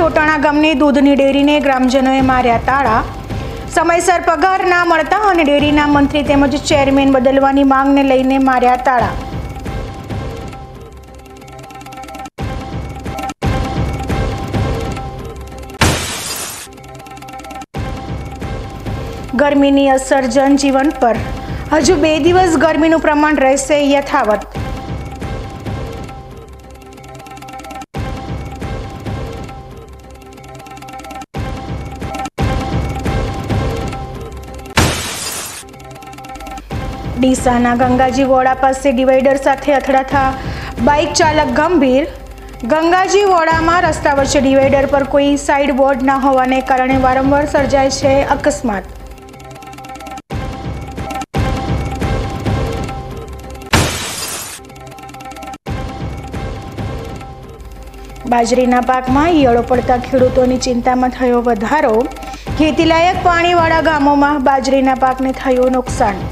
ટોટાણા ગામની દૂધની ડેરીને ગ્રામજનોએ માર્યા તાળા। સમયસર પગાર ના મળતા અને ડેરીના મંત્રી તેમજ ચેરમેન બદલવાની માંગને લઈને માર્યા તાળા। ગરમીની અસર જનજીવન પર। હજુ 2 દિવસ ગરમીનું પ્રમાણ રહેશે યથાવત। ડીસાના ગંગાજી વોડા પાસે ડિવાઈડર સાથે અથડાતા બાઇક ચાલક ગંભીર। ગંગાજી વોડામાં રસ્તા વચ્ચે ડિવાઈડર પર કોઈ સાઇડ બોર્ડ ન હોવાને કારણે વારંવાર સર્જાય છે અકસ્માત। બાજરીના પાકમાં ઈયળો પડતા ખેડૂતોની ચિંતામાં થયો વધારો। ખેતીલાયક પાણીવાળા ગામોમાં બાજરીના પાકને થયું નુકસાન।